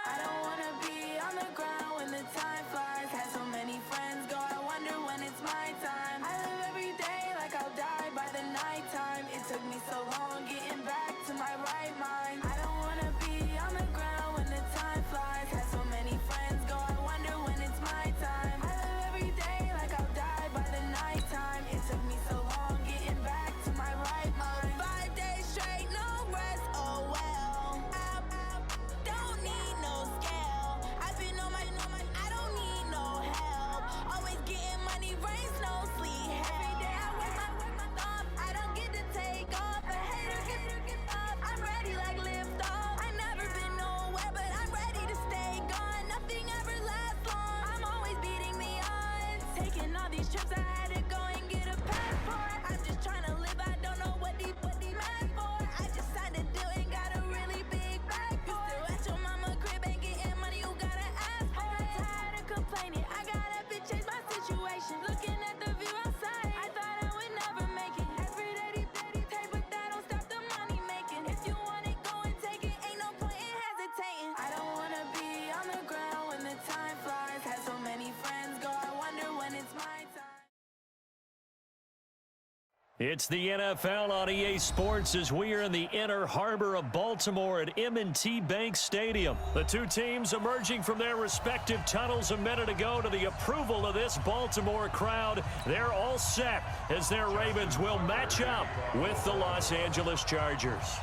I don't wanna be on the ground when the time flies. Had so many friends go, I wonder when it's my time. I live every day like I'll die by the nighttime. It took me so long getting back to my right mind. I don't wanna be on the ground when the time flies. Had so many friends go, I wonder when it's my time. I live every day like I'll die by the nighttime. It took me so long getting back to my right mind. 5 days straight, no rest, oh well. I don't need no scale. I've been on my, I don't need no help. Always getting money, rain, snow, sleet, every day I work my thumb. I don't get to take off. A hater get up. I'm ready like lift off. I never been nowhere, but I'm ready to stay gone. Nothing ever lasts long. I'm always beating the odds. Taking all these trips, I had to go and get a passport. I'm just trying to live. I don't know what these mad for. I just signed a deal and got a really big bag for it. Still at your mama crib and getting money, you gotta ask for it. Tired of complaining, I gotta change my situation. Looking at the view outside, I thought I would never make it. Every day they take, but that don't stop the money making. If you want it, go and take it. Ain't no point in hesitating. I don't wanna be on the ground when the time flies. Had so many friends go, I wonder when it's my time. It's the NFL on EA Sports as we are in the inner harbor of Baltimore at M&T Bank Stadium. The two teams emerging from their respective tunnels a minute ago to the approval of this Baltimore crowd. They're all set as their Ravens will match up with the Los Angeles Chargers.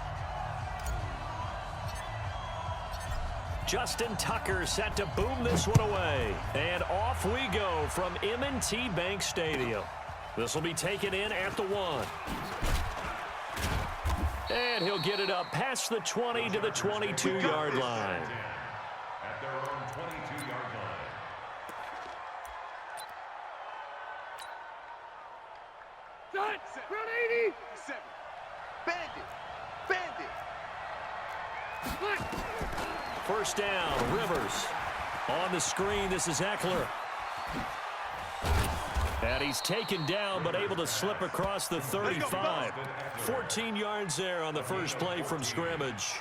Justin Tucker set to boom this one away. And off we go from M&T Bank Stadium. This will be taken in at the 1. And he'll get it up past the 20 to the 22-yard line. At their own 22-yard line. Shot, front 80. 7. Bandit. First down, Rivers. On the screen, this is Eckler. And he's taken down, but able to slip across the 35. 14 yards there on the first play from scrimmage.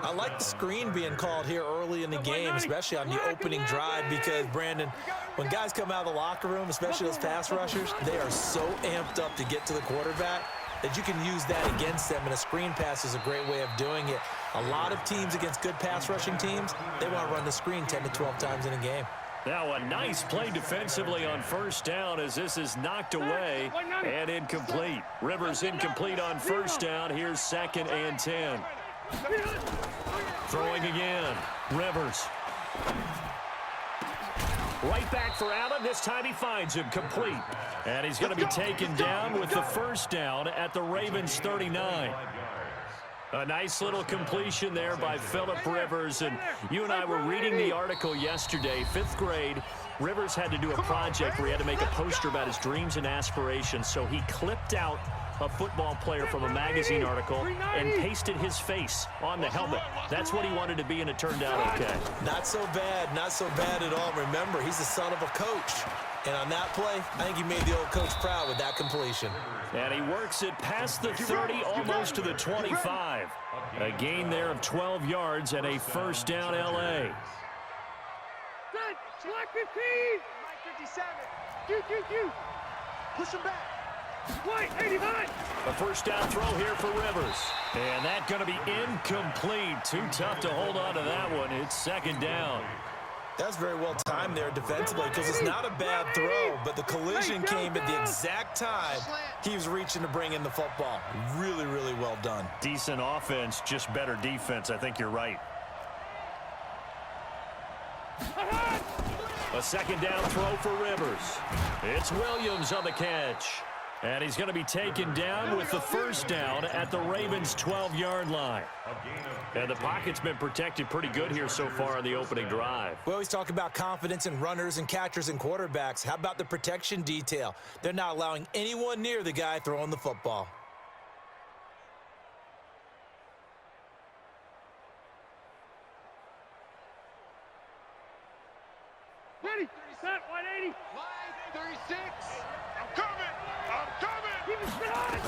I like the screen being called here early in the game, especially on the opening drive, because, Brandon, when guys come out of the locker room, especially those pass rushers, they are so amped up to get to the quarterback that you can use that against them, and a screen pass is a great way of doing it. A lot of teams against good pass rushing teams, they want to run the screen 10 to 12 times in a game. Now a nice play defensively on first down as this is knocked away and incomplete. Rivers incomplete on first down. Here's 2nd and 10. Throwing again. Rivers. Right back for Allen. This time he finds him complete. And he's going to be taken down with the first down at the Ravens 39. A nice little completion there by Phillip Rivers. And you and I were reading the article yesterday, 5th grade. Rivers had to do a project where he had to make a poster about his dreams and aspirations. So he clipped out a football player from a magazine article and pasted his face on the helmet. That's what he wanted to be, and it turned out okay. Not so bad at all. Remember, he's the son of a coach. And on that play, I think he made the old coach proud with that completion. And he works it past the 30, almost to the 25. A gain there of 12 yards and a first down L.A. Select 15. 57. Push him back. White, 85. A first down throw here for Rivers. And that's going to be incomplete. Too tough to hold on to that one. It's 2nd down. That's very well timed there defensively, because it's not a bad throw, but the collision came at the exact time he was reaching to bring in the football. Really, really well done. Decent offense, just better defense. I think you're right. A 2nd down throw for Rivers. It's Williams on the catch. And he's going to be taken down with the first down at the Ravens' 12-yard line. And the pocket's been protected pretty good here so far on the opening drive. We always talk about confidence in runners and catchers and quarterbacks. How about the protection detail? They're not allowing anyone near the guy throwing the football. Ready, set, 180. Line 36. I'm coming. Keep it straight.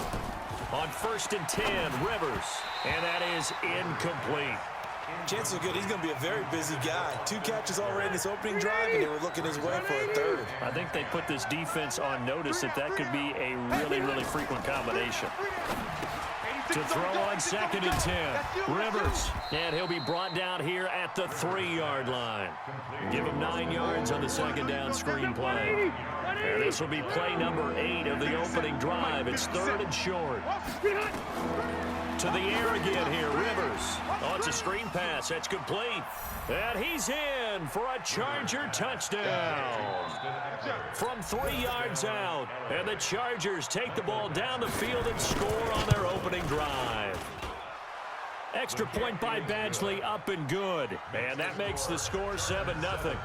On 1st and 10, Rivers. And that is incomplete. Chances are good he's going to be a very busy guy. 2 catches already in this opening drive, and they were looking his way for a third. I think they put this defense on notice that could be a really, really frequent combination. To throw on 2nd and 10. Rivers. And he'll be brought down here at the 3-yard line. Give him 9 yards on the 2nd down screen play. And this will be play number 8 of the opening drive. It's 3rd and short. To the air again here, Rivers. Oh, it's a screen pass. That's complete. And he's in for a Charger touchdown. From 3 yards out. And the Chargers take the ball down the field and score on their opening drive. Extra point by Badgley, up and good. And that makes the score 7-0.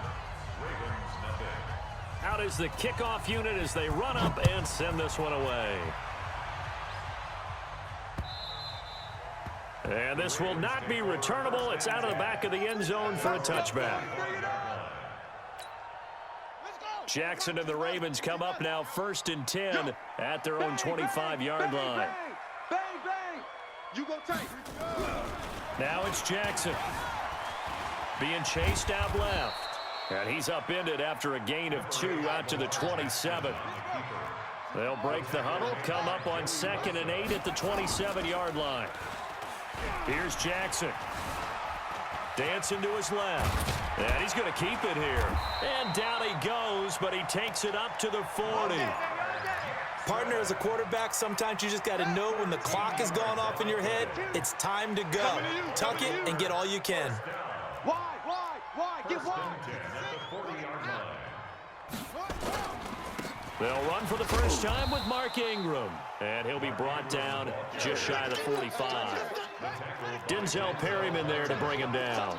Out is the kickoff unit as they run up and send this one away. And this will not be returnable. It's out of the back of the end zone for a touchback. Jackson and the Ravens come up now 1st and 10 at their own 25-yard line. Bang, bang. You go tight. Now it's Jackson being chased out left. And he's upended after a gain of 2 out to the 27. They'll break the huddle, come up on 2nd and 8 at the 27-yard line. Here's Jackson. Dancing to his left. And he's going to keep it here. And down he goes, but he takes it up to the 40. Partner, as a quarterback, sometimes you just got to know when the clock has gone off in your head, it's time to go. Tuck it and get all you can. Wide, get wide. They'll run for the first time with Mark Ingram. And he'll be brought down just shy of the 45. Denzel Perryman there to bring him down.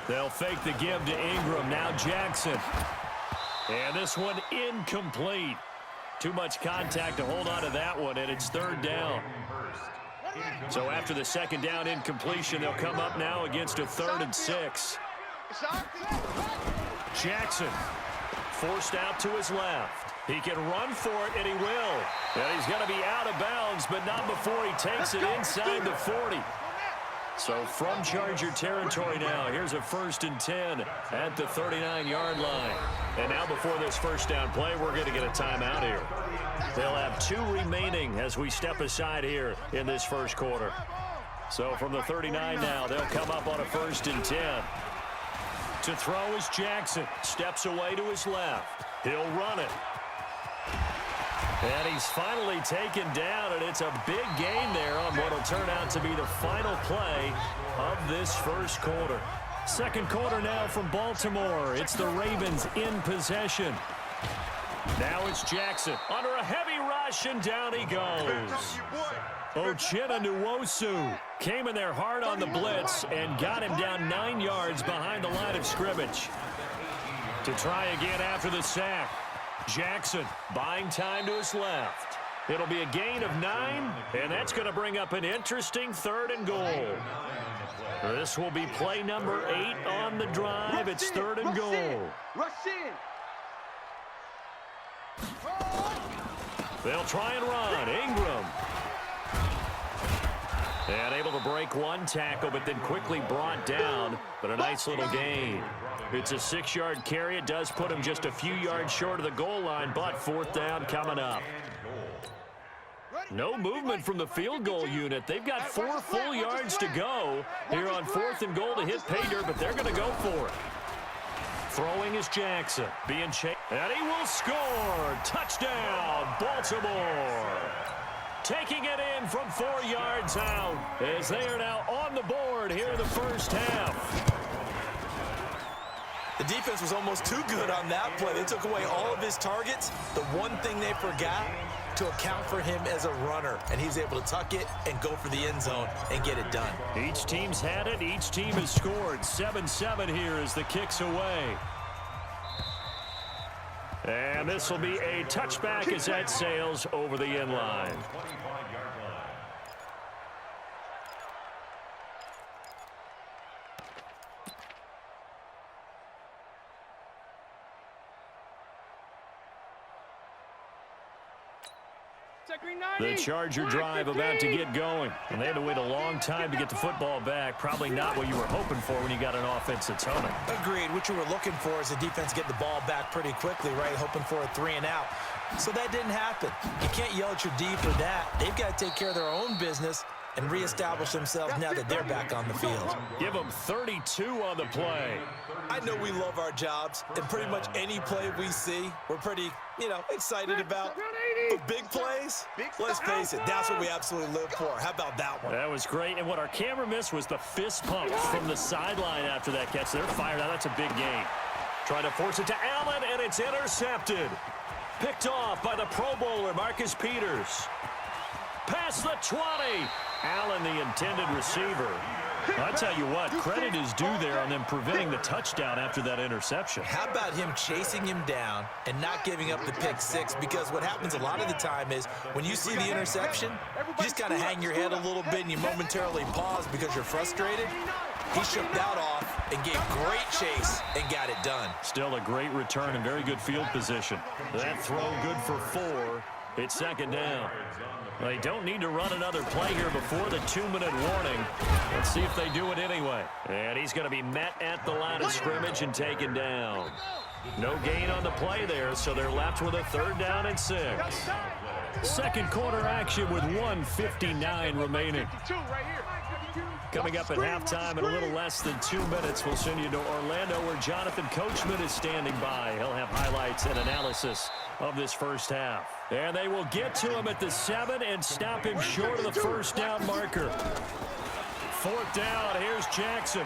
They'll fake the give to Ingram. Now Jackson. And this one incomplete. Too much contact to hold on to that one, and it's 3rd down. So after the 2nd down incompletion, they'll come up now against a 3rd and 6. Jackson forced out to his left. He can run for it, and he will. And he's going to be out of bounds, but not before he takes it inside the 40. So from Charger territory now, here's a 1st and 10 at the 39-yard line. And now before this first down play, we're going to get a timeout here. They'll have 2 remaining as we step aside here in this first quarter. So from the 39 now, they'll come up on a 1st and 10. To throw is Jackson. Steps away to his left. He'll run it. And he's finally taken down, and it's a big gain there on what will turn out to be the final play of this first quarter. Second quarter now from Baltimore. It's the Ravens in possession. Now it's Jackson under a heavy rush, and down he goes. Uchenna Nwosu came in there hard on the blitz and got him down 9 yards behind the line of scrimmage. To try again after the sack. Jackson buying time to his left. It'll be a gain of 9, and that's going to bring up an interesting 3rd and goal. This will be play number 8 on the drive. It's 3rd and goal. Rush in. They'll try and run. Ingram. And able to break one tackle, but then quickly brought down. But a nice little gain. It's a 6-yard carry. It does put him just a few yards short of the goal line, but 4th down coming up. No movement from the field goal unit. They've got 4 full yards to go here on 4th and goal to hit pay dirt, but they're going to go for it. Throwing is Jackson. Being chased. And he will score. Touchdown, Baltimore. Taking it in from 4 yards out as they are now on the board here in the first half. The defense was almost too good on that play. They took away all of his targets. The one thing they forgot, to account for him as a runner, and he's able to tuck it and go for the end zone and get it done. Each team's had it. Each team has scored. 7-7 here as the kick's away. And this will be a touchback as that sails over the end line. The Charger drive about to get going. And they had to wait a long time to get the football back. Probably not what you were hoping for when you got an offense that's humming. Agreed. What you were looking for is the defense get the ball back pretty quickly, right? Hoping for a 3 and out. So that didn't happen. You can't yell at your D for that. They've got to take care of their own business and reestablish themselves now that they're back on the field. Give them 32 on the play. I know we love our jobs, and pretty much any play we see, we're pretty, excited about. But big plays, let's face it, that's what we absolutely live for. How about that one? That was great, and what our camera missed was the fist pump from the sideline after that catch. They're fired out. That's a big gain. Trying to force it to Allen, and it's intercepted. Picked off by the Pro Bowler, Marcus Peters. Past the 20. Allen, the intended receiver. I'll tell you what, credit is due there on them preventing the touchdown after that interception. How about him chasing him down and not giving up the pick six? Because what happens a lot of the time is when you see the interception, you just kind of hang your head a little bit and you momentarily pause because you're frustrated. He shook that off and gave great chase and got it done. Still a great return and very good field position. That throw good for 4. It's second down. They don't need to run another play here before the 2-minute warning. Let's see if they do it anyway. And he's going to be met at the line of scrimmage and taken down. No gain on the play there, so they're left with a 3rd down and 6. Second quarter action with 1:59 remaining. Coming up at halftime in a little less than 2 minutes, we'll send you to Orlando where Jonathan Coachman is standing by. He'll have highlights and analysis of this first half. And they will get to him at the 7 and stop him short of the first down marker. 4th down, here's Jackson.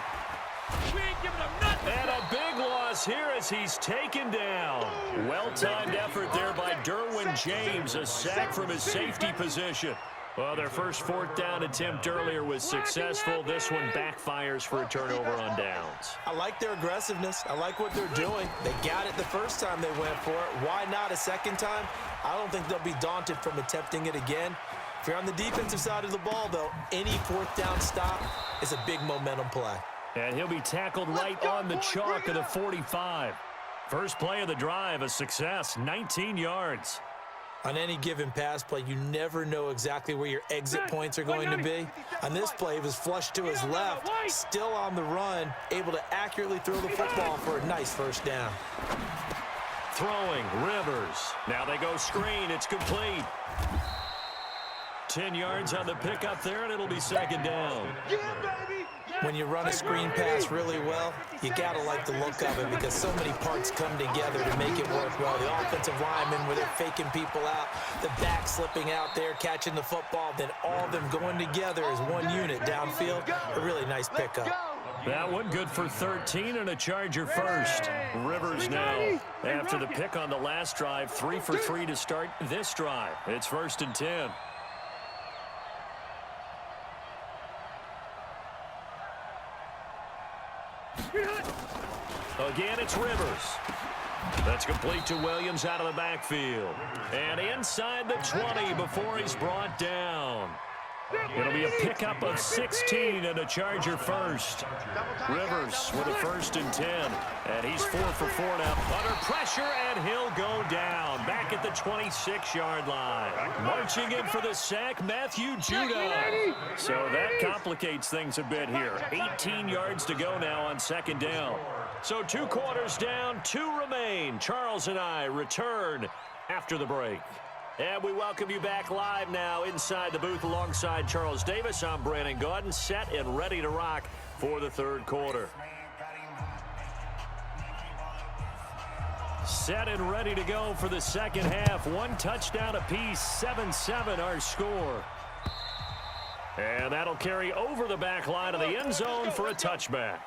And a big loss here as he's taken down. Well-timed effort there by Derwin James, a sack from his safety position. Well, their first 4th down attempt earlier was successful. This one backfires for a turnover on downs. I like their aggressiveness. I like what they're doing. They got it the first time they went for it. Why not a second time? I don't think they'll be daunted from attempting it again. If you're on the defensive side of the ball, though, any 4th down stop is a big momentum play. And he'll be tackled right on the chalk of the 45. First play of the drive, a success, 19 yards. On any given pass play, you never know exactly where your exit points are going to be. On this play, he was flushed to his left, still on the run, able to accurately throw the football for a nice first down. Throwing, Rivers. Now they go screen. It's complete. 10 yards on the pickup there, and it'll be second down. When you run a screen pass really well, you got to like the look of it because so many parts come together to make it work well. The offensive linemen, where they're faking people out, the back slipping out there, catching the football, then all of them going together as one unit downfield. A really nice pickup. That one good for 13 and a Charger first. Rivers now, after the pick on the last drive, 3 for 3 to start this drive. It's 1st and 10. Again, it's Rivers. That's complete to Williams out of the backfield. And inside the 20 before he's brought down. It'll be a pickup of 16 and a Charger first. Rivers with a 1st and 10. And he's 4 for 4 now. Under pressure, and he'll go down. Back at the 26-yard line. Marching in for the sack, Matthew Judon. So that complicates things a bit here. 18 yards to go now on 2nd down. So 2 quarters down, 2 remain. Charles and I return after the break. And we welcome you back live now inside the booth alongside Charles Davis. I'm Brandon Gaudin, set and ready to rock for the 3rd quarter. Set and ready to go for the 2nd half. 1 touchdown apiece, 7-7 our score. And that'll carry over the back line of the end zone for a touchback.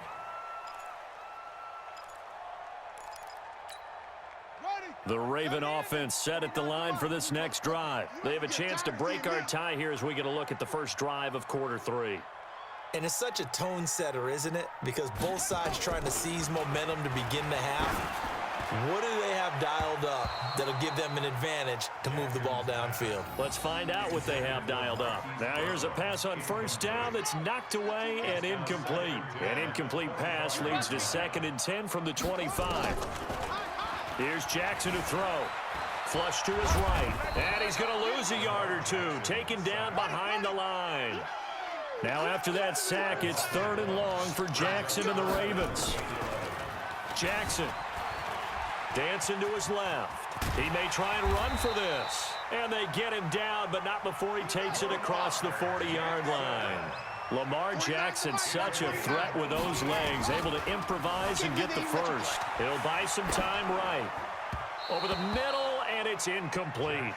The Raven offense set at the line for this next drive. They have a chance to break our tie here as we get a look at the first drive of quarter 3. And it's such a tone setter, isn't it? Because both sides trying to seize momentum to begin the half. What do they have dialed up that'll give them an advantage to move the ball downfield? Let's find out what they have dialed up. Now here's a pass on 1st down that's knocked away and incomplete. An incomplete pass leads to 2nd and 10 from the 25. Here's Jackson to throw. Flush to his right. And he's going to lose lose a yard or two, taken down behind the line. Now after that sack, it's 3rd and long for Jackson and the Ravens. Jackson dancing to his left. He may try and run for this. And they get him down, but not before he takes it across the 40-yard line. Lamar Jackson, such a threat with those legs, able to improvise and get the first. He'll buy some time right. Over the middle, and it's incomplete.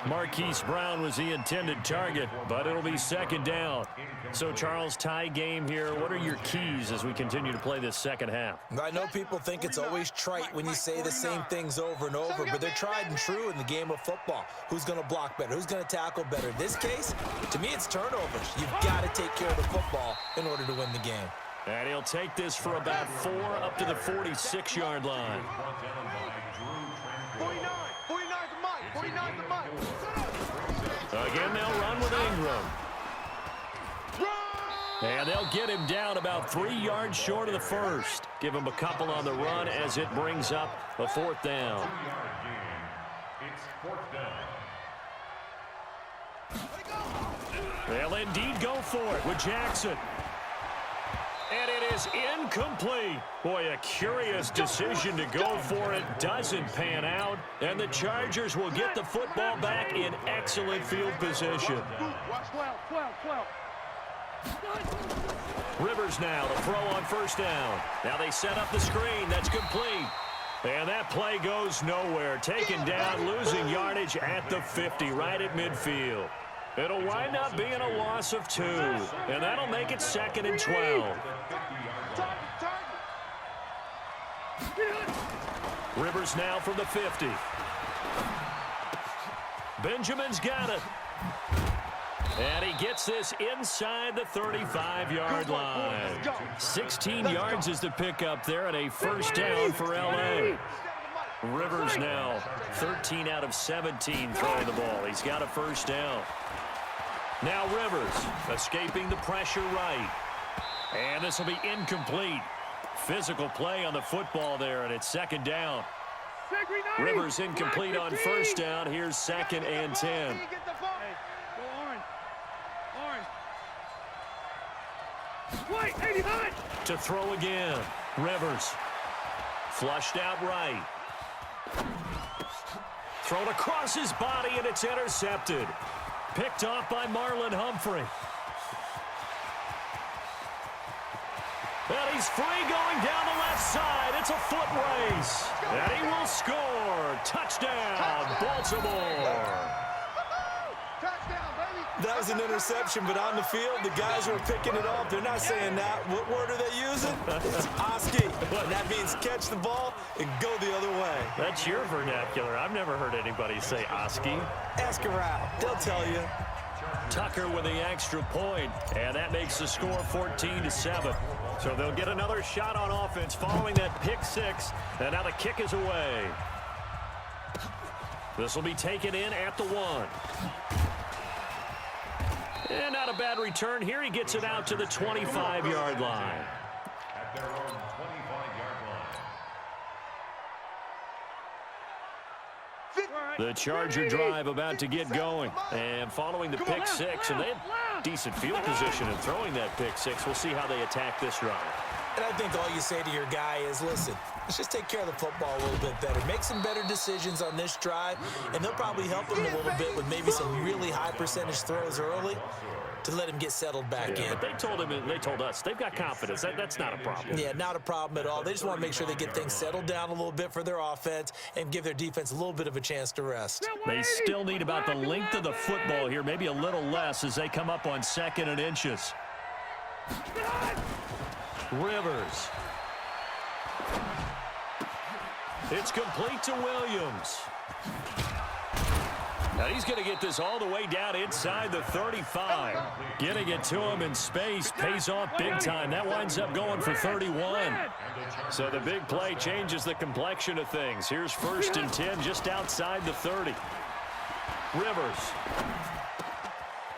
Marquise Brown was the intended target, but it'll be 2nd down. So, Charles, tie game here. What are your keys as we continue to play this second half? I know people think it's always trite when you say the same things over and over, but they're tried and true in the game of football. Who's going to block better? Who's going to tackle better? In this case, to me, it's turnovers. You've got to take care of the football in order to win the game. And he'll take this for about 4 up to the 46-yard line. 49 the mic. 49 the mic. Again, they'll run with Ingram. And they'll get him down about 3 yards short of the first. Give him a couple on the run as it brings up a 4th down. It's 4th down. They'll indeed go for it with Jackson. And it is incomplete. Boy, a curious decision to go for it. Doesn't pan out. And the Chargers will get the football back in excellent field position. 12. Rivers now to throw on 1st down. Now they set up the screen. That's complete. And that play goes nowhere. Taken down, losing yardage at the 50, right at midfield. It'll wind up being a loss of 2. And that'll make it 2nd and 12. Rivers now from the 50. Benjamin's got it. And he gets this inside the 35-yard line. 16 yards is the pickup there and a 1st down for L.A. Rivers now 13 out of 17 throwing the ball. He's got a 1st down. Now Rivers escaping the pressure right. And this will be incomplete. Physical play on the football there, and it's 2nd down. Rivers incomplete on 1st down. Here's 2nd and 10. Wait, 89! To throw again. Rivers. Flushed out right. Thrown across his body, and it's intercepted. Picked off by Marlon Humphrey. And he's free going down the left side. It's a foot race. And he will score. Touchdown, Baltimore. That was an interception, but on the field, the guys who are picking it off, they're not saying that. What word are they using? It's Oski. And that means catch the ball and go the other way. That's your vernacular. I've never heard anybody say Oski. Ask around. They'll tell you. Tucker with the extra point, and that makes the score 14-7. So they'll get another shot on offense following that pick 6, and now the kick is away. This will be taken in at the 1. And not a bad return here. He gets it out to the 25-yard line. At their own 25-yard line. The Charger drive about to get going. And following the pick 6, and they have decent field position in throwing that pick 6. We'll see how they attack this drive. And I think all you say to your guy is, listen, let's just take care of the football a little bit better. Make some better decisions on this drive, and they'll probably help him a little bit with maybe some really high percentage throws early to let him get settled back in. But they told us they've got confidence. That's not a problem. Yeah, not a problem at all. They just want to make sure they get things settled down a little bit for their offense and give their defense a little bit of a chance to rest. They still need about the length of the football here, maybe a little less as they come up on 2nd and inches. Rivers. It's complete to Williams. Now he's going to get this all the way down inside the 35. Getting it to him in space pays off big time. That winds up going for 31. So the big play changes the complexion of things. Here's 1st and 10 just outside the 30. Rivers.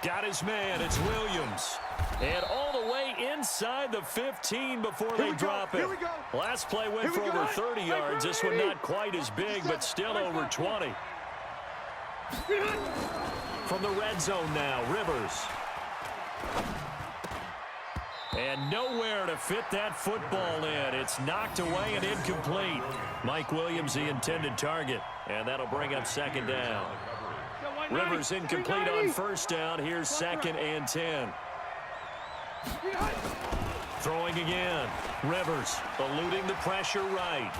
Got his man. It's Williams. And all the way inside the 15 before they drop it. Last play went for over 30 yards. This one not quite as big, but still over 20. From the red zone now, Rivers. And nowhere to fit that football in. It's knocked away and incomplete. Mike Williams, the intended target. And that'll bring up second down. Rivers incomplete on first down. Here's 2nd and 10. Throwing again. Rivers eluding the pressure right.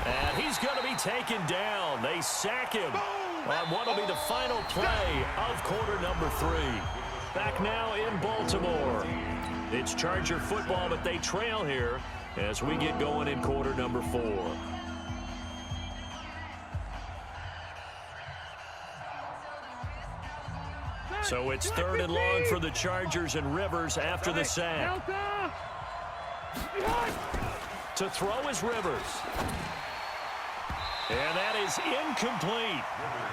And he's going to be taken down. They sack him on what will be the final play of quarter number 3. Back now in Baltimore. It's Charger football, but they trail here as we get going in quarter number 4. So it's 3rd and long for the Chargers, and Rivers after the sack. To throw is Rivers. And that is incomplete.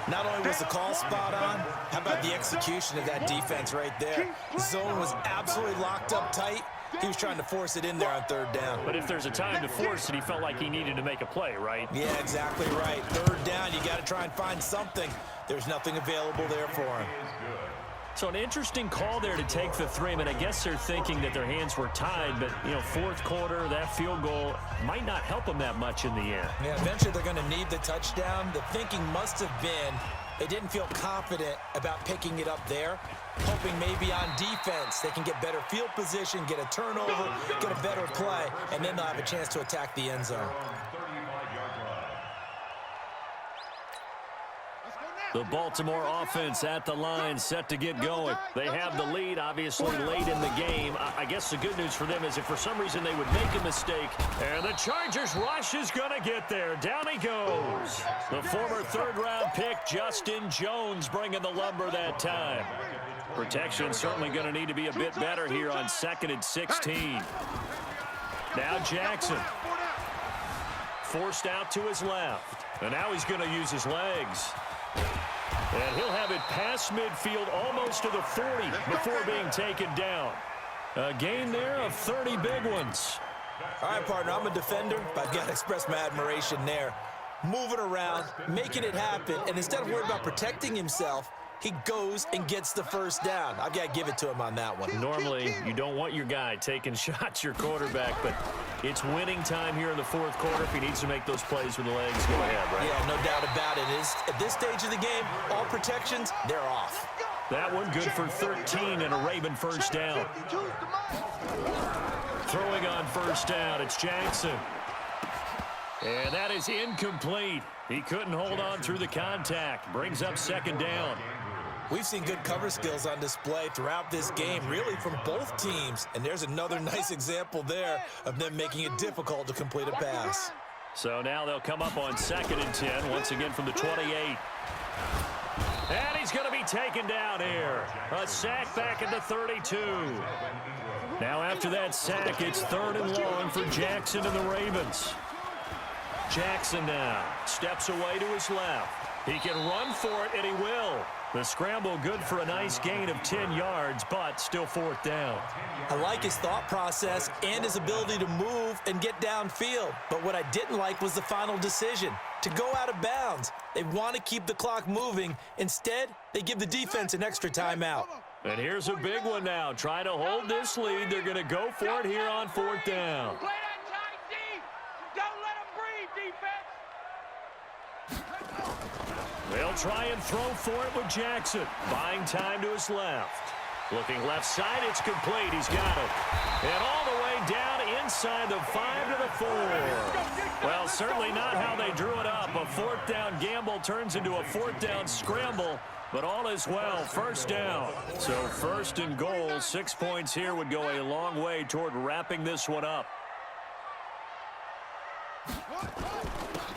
Not only was the call spot on, how about the execution of that defense right there? The zone was absolutely locked up tight. He was trying to force it in there on 3rd down. But if there's a time to force it, he felt like he needed to make a play, right? Yeah, exactly right. 3rd down, you got to try and find something. There's nothing available there for him. So an interesting call there to take the 3. I mean, I guess they're thinking that their hands were tied, but, you know, 4th quarter, that field goal might not help them that much in the air. Yeah, eventually they're going to need the touchdown. The thinking must have been they didn't feel confident about picking it up there, hoping maybe on defense they can get better field position, get a turnover, get a better play, and then they'll have a chance to attack the end zone. The Baltimore offense at the line, set to get going. They have the lead, obviously, late in the game. I guess the good news for them is if for some reason they would make a mistake, and the Chargers rush is going to get there. Down he goes. The former 3rd-round pick, Justin Jones, bringing the lumber that time. Protection certainly going to need to be a bit better here on 2nd and 16. Now Jackson. Forced out to his left. And now he's going to use his legs. And he'll have it past midfield almost to the 40 before being taken down. A gain there of 30 big ones. All right, partner, I'm a defender, but I've got to express my admiration there. Moving around, making it happen, and instead of worrying about protecting himself, he goes and gets the 1st down. I've got to give it to him on that one. Normally, you don't want your guy taking shots, your quarterback, but it's winning time here in the 4th quarter. If he needs to make those plays with the legs, go ahead, right? Yeah, no doubt about it. At this stage of the game, all protections, they're off. That one good for 13 and a Raven 1st down. Throwing on 1st down, it's Jackson. And that is incomplete. He couldn't hold on through the contact. Brings up 2nd down. We've seen good cover skills on display throughout this game, really from both teams. And there's another nice example there of them making it difficult to complete a pass. So now they'll come up on 2nd and 10, once again from the 28. And he's going to be taken down here. A sack back at the 32. Now after that sack, it's 3rd and long for Jackson and the Ravens. Jackson now steps away to his left. He can run for it, and he will. The scramble good for a nice gain of 10 yards, but still 4th down. I like his thought process and his ability to move and get downfield. But what I didn't like was the final decision, to go out of bounds. They want to keep the clock moving. Instead, they give the defense an extra timeout. And here's a big one now. Trying to hold this lead. They're going to go for it here on 4th down. Play that tight deep. Don't let them breathe, defense. They'll try and throw for it with Jackson. Buying time to his left. Looking left side, it's complete. He's got it. And all the way down inside the 5 to the 4. Well, certainly not how they drew it up. A 4th down gamble turns into a 4th down scramble. But all is well. 1st down. So 1st and goal. 6 points here would go a long way toward wrapping this one up.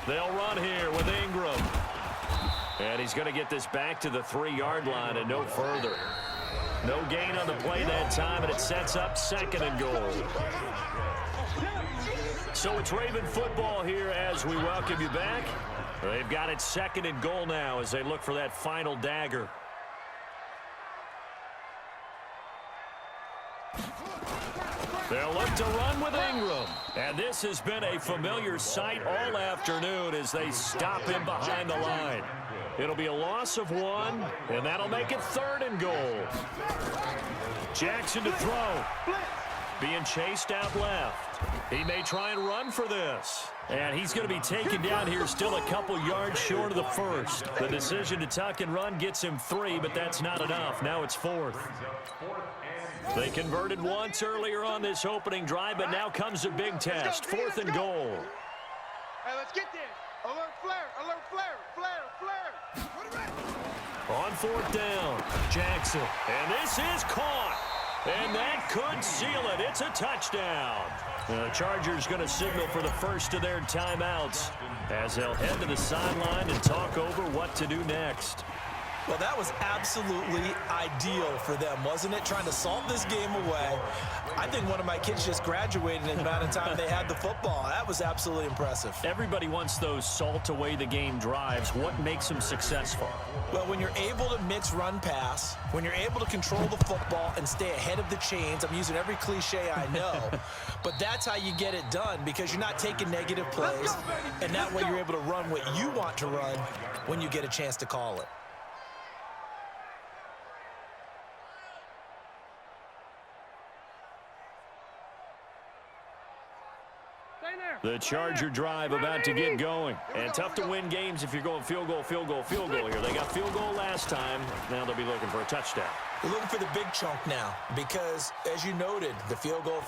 They'll run here with Ingram. And he's going to get this back to the 3-yard line and no further. No gain on the play that time, and it sets up 2nd and goal. So it's Raven football here as we welcome you back. They've got it 2nd and goal now as they look for that final dagger. They'll look to run with Ingram. And this has been a familiar sight all afternoon as they stop him behind the line. It'll be a loss of 1, and that'll make it 3rd and goal. Jackson to throw. Being chased out left. He may try and run for this. And he's going to be taken down here, still a couple yards short of the first. The decision to tuck and run gets him 3, but that's not enough. Now it's 4th. They converted once earlier on this opening drive, but now comes a big test. 4th and goal. Hey, let's get this. Alert flare, alert flare, flare. On 4th down, Jackson. And this is caught. And that could seal it. It's a touchdown. The Chargers going to signal for the first of their timeouts as they'll head to the sideline and talk over what to do next. Well, that was absolutely ideal for them, wasn't it? Trying to salt this game away. I think one of my kids just graduated in the amount of time they had the football. That was absolutely impressive. Everybody wants those salt away the game drives. What makes them successful? Well, when you're able to mix run pass, when you're able to control the football and stay ahead of the chains, I'm using every cliche I know, but that's how you get it done because you're not taking negative plays, and that way you're able to run what you want to run when you get a chance to call it. The Charger drive about to get going. And tough to win games if you're going field goal, field goal, field goal here. They got field goal last time. Now they'll be looking for a touchdown. We're looking for the big chunk now because, as you noted, the field goal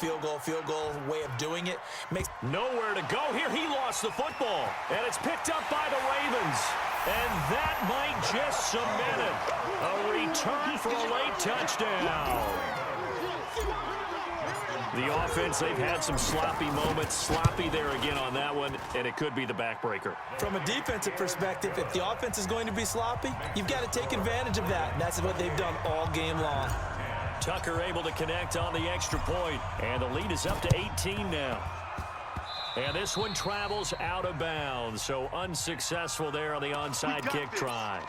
way of doing it makes nowhere to go here. He lost the football, and it's picked up by the Ravens. And that might just cement it. A return for a late touchdown. The offense, they've had some sloppy moments. Sloppy there again on that one, and it could be the backbreaker. From a defensive perspective, if the offense is going to be sloppy, you've got to take advantage of that, and that's what they've done all game long. Tucker able to connect on the extra point, and the lead is up to 18 now. And this one travels out of bounds, so unsuccessful there on the onside kick try.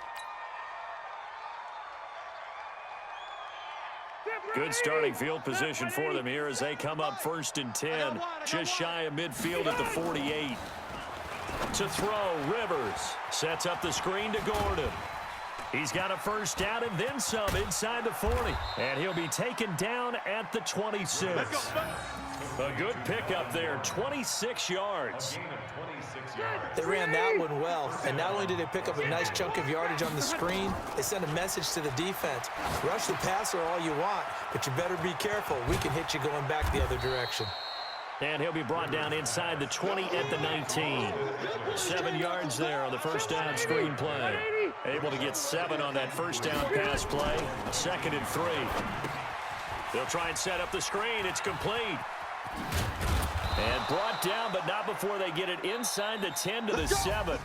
Good starting field position for them here as they come up 1st and 10. Just shy of midfield at the 48. To throw, Rivers sets up the screen to Gordon. He's got a first down and then some inside the 40. And he'll be taken down at the 26. A good pickup there, 26 yards. They ran that one well, and not only did they pick up a nice chunk of yardage on the screen, they sent a message to the defense. Rush the passer all you want, but you better be careful. We can hit you going back the other direction. And he'll be brought down inside the 20 at the 19. 7 yards there on the first down screen play. Able to get 7 on that first down pass play. 2nd and 3. They'll try and set up the screen. It's complete. And brought down, but not before they get it inside the 10 to the 7.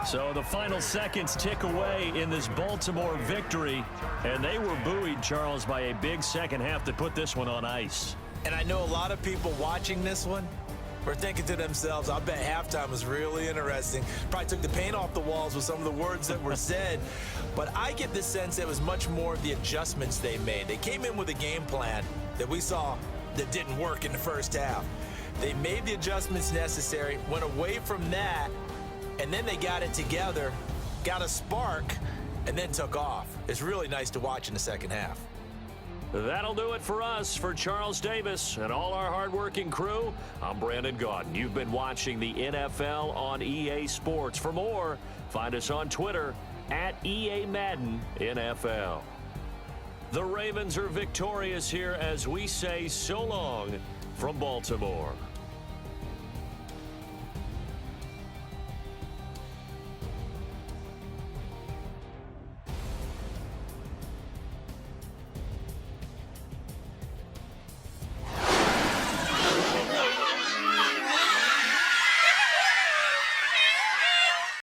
So the final seconds tick away in this Baltimore victory. And they were buoyed, Charles, by a big second half that put this one on ice. And I know a lot of people watching this one were thinking to themselves, I bet halftime was really interesting. Probably took the paint off the walls with some of the words that were said. But I get the sense it was much more of the adjustments they made. They came in with a game plan that we saw that didn't work in the first half. They made the adjustments necessary, went away from that, and then they got it together, got a spark, and then took off. It's really nice to watch in the second half. That'll do it for us. For Charles Davis and all our hardworking crew, I'm Brandon Gaudin. You've been watching the NFL on EA Sports. For more, find us on Twitter at EA Madden NFL. The Ravens are victorious here as we say so long from Baltimore.